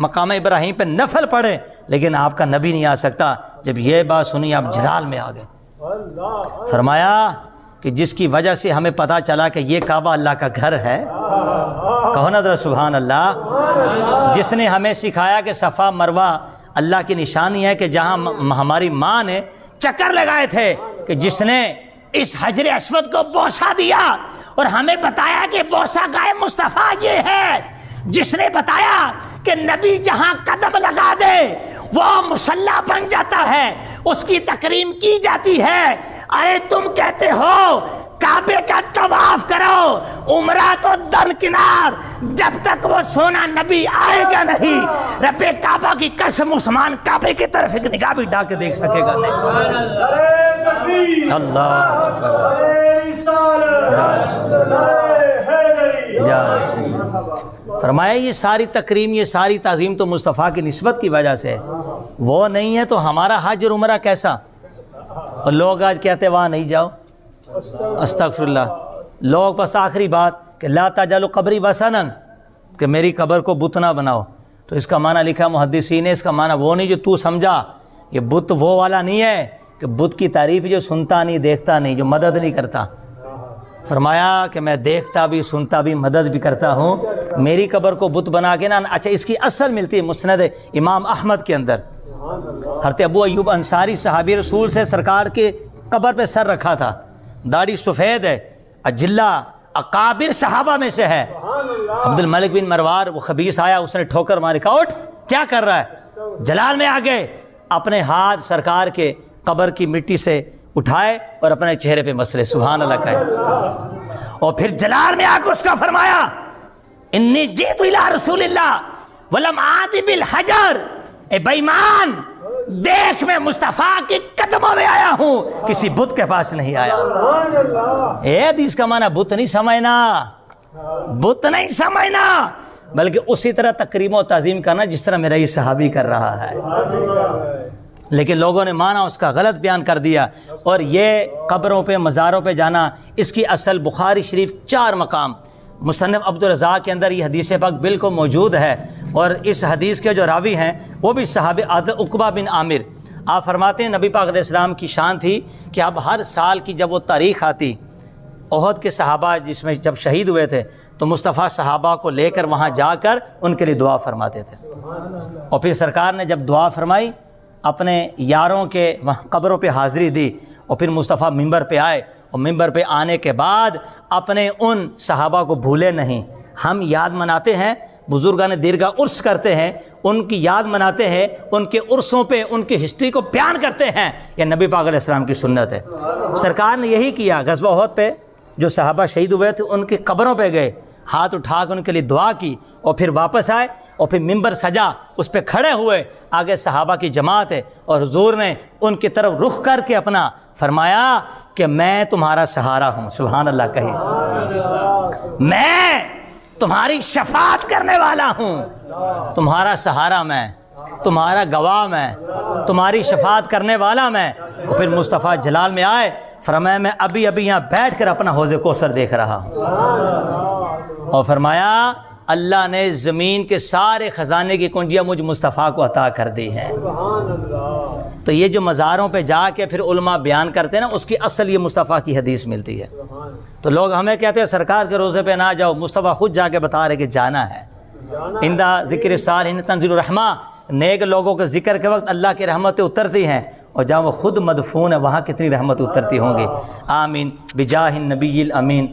مقام ابراہیم پہ نفل پڑھیں، لیکن آپ کا نبی نہیں آ سکتا۔ جب یہ بات سنی آپ جلال میں آ گئے۔ فرمایا کہ جس کی وجہ سے ہمیں پتہ چلا کہ یہ کعبہ اللہ کا گھر ہے، کہو نا ذرا سبحان اللہ، جس نے ہمیں سکھایا کہ صفا مروہ اللہ کی نشانی ہے، کہ جہاں ہماری ماں نے چکر لگائے تھے، کہ جس نے اس حجر اسود کو بوسہ دیا اور ہمیں بتایا کہ بوسہ گائے مصطفیٰ یہ ہے، جس نے بتایا کہ نبی جہاں قدم لگا دے وہ مصلی بن جاتا ہے، اس کی تکریم کی جاتی ہے۔ ارے تم کہتے ہو کعبے کا طواف کرو، عمرہ تو درکنار، جب تک وہ سونا نبی آئے گا نہیں، رب کعبہ کی قسم عثمان کعبے کی طرف ایک نگاہ بھی ڈال کے دیکھ سکے گا نہیں۔ اللہ فرمایا یہ ساری تکریم، یہ ساری تعظیم تو مصطفیٰ کی نسبت کی وجہ سے ہے، وہ نہیں ہے تو ہمارا حج اور عمرہ کیسا؟ اور لوگ آج کہتے ہیں وہاں نہیں جاؤ، استغفر اللہ۔ لوگ بس آخری بات کہ لا تجعلوا قبری وثنا، کہ میری قبر کو بت نہ بناؤ، تو اس کا معنی لکھا محدثین نے، اس کا معنی وہ نہیں جو تو سمجھا، یہ بت وہ والا نہیں ہے کہ بت کی تعریف جو سنتا نہیں دیکھتا نہیں، جو مدد نہیں کرتا۔ فرمایا کہ میں دیکھتا بھی سنتا بھی مدد بھی کرتا ہوں، میری قبر کو بت بنا کے نا۔ اچھا اس کی اصل ملتی ہے مسند امام احمد کے اندر، حضرت ابو ایوب انصاری صحابی رسول سے سرکار کے قبر پہ سر رکھا تھا، داڑھی سفید ہے، اجلہ اکابر صحابہ میں سے ہے۔ عبد الملک بن مروان وہ خبیث آیا، اس نے ٹھوکر ماری، کہا اٹھ کیا کر رہا ہے؟ جلال میں آگے اپنے ہاتھ سرکار کے قبر کی مٹی سے اٹھائے اور اپنے چہرے پہ مسلے سبحان اللہ کہے، اور پھر جلال میں آ کے اس کا فرمایا انی جئت الی رسول اللہ ولم آت بالحجر، اے بے ایمان دیکھ میں مصطفیٰ کے قدموں میں آیا ہوں، کسی بت کے پاس نہیں آیا۔ اے حدیث کا معنی بت نہیں سمجھنا، بت نہیں سمجھنا، بلکہ اسی طرح تکریم و تعظیم کرنا جس طرح میرا یہ صحابی کر رہا ہے۔ لیکن لوگوں نے مانا اس کا غلط بیان کر دیا، اور یہ قبروں پہ مزاروں پہ جانا، اس کی اصل بخاری شریف 4 مقام، مصنف عبدالرزاق کے اندر یہ حدیث پاک بالکل موجود ہے، اور اس حدیث کے جو راوی ہیں وہ بھی صحابی عقبہ بن عامر۔ آپ فرماتے ہیں نبی پاک علیہ السلام کی شان تھی کہ اب ہر سال کی جب وہ تاریخ آتی، احد کے صحابہ جس میں جب شہید ہوئے تھے، تو مصطفیٰ صحابہ کو لے کر وہاں جا کر ان کے لیے دعا فرماتے تھے، اور پھر سرکار نے جب دعا فرمائی اپنے یاروں کے وہاں قبروں پہ حاضری دی، اور پھر مصطفیٰ ممبر پہ آئے، اور ممبر پہ آنے کے بعد اپنے ان صحابہ کو بھولے نہیں۔ ہم یاد مناتے ہیں، بزرگان دیر کا عرس کرتے ہیں، ان کی یاد مناتے ہیں، ان کے عرسوں پہ ان کی ہسٹری کو بیان کرتے ہیں، یہ نبی پاک علیہ السلام کی سنت ہے۔ سرکار نے یہی کیا، غزوہ احد پہ جو صحابہ شہید ہوئے تھے ان کی قبروں پہ گئے، ہاتھ اٹھا کے ان کے لیے دعا کی، اور پھر واپس آئے، اور پھر ممبر سجا، اس پہ کھڑے ہوئے، آگے صحابہ کی جماعت ہے، اور حضور نے ان کی طرف رخ کر کے اپنا فرمایا کہ میں تمہارا سہارا ہوں، سبحان اللہ کہیے، میں تمہاری شفاعت کرنے والا ہوں، تمہارا سہارا میں، تمہارا گواہ میں، تمہاری شفاعت کرنے والا میں۔ اور پھر مصطفیٰ جلال میں آئے، فرمایا میں ابھی یہاں بیٹھ کر اپنا حوض کوثر دیکھ رہا ہوں، اور فرمایا اللہ نے زمین کے سارے خزانے کی کنجیاں مجھ مصطفیٰ کو عطا کر دی ہیں۔ تو یہ جو مزاروں پہ جا کے پھر علماء بیان کرتے ہیں نا، اس کی اصل یہ مصطفیٰ کی حدیث ملتی ہے۔ تو لوگ ہمیں کہتے ہیں سرکار کے روزے پہ نہ جاؤ، مصطفیٰ خود جا کے بتا رہے کہ جانا ہے۔ اندہ ذکر صالحین تنزل الرحمہ، نیک لوگوں کے ذکر کے وقت اللہ کی رحمتیں اترتی ہیں، اور جہاں وہ خود مدفون ہے وہاں کتنی رحمت اترتی ہوں گی۔ آمین بجاہ النبی الامین۔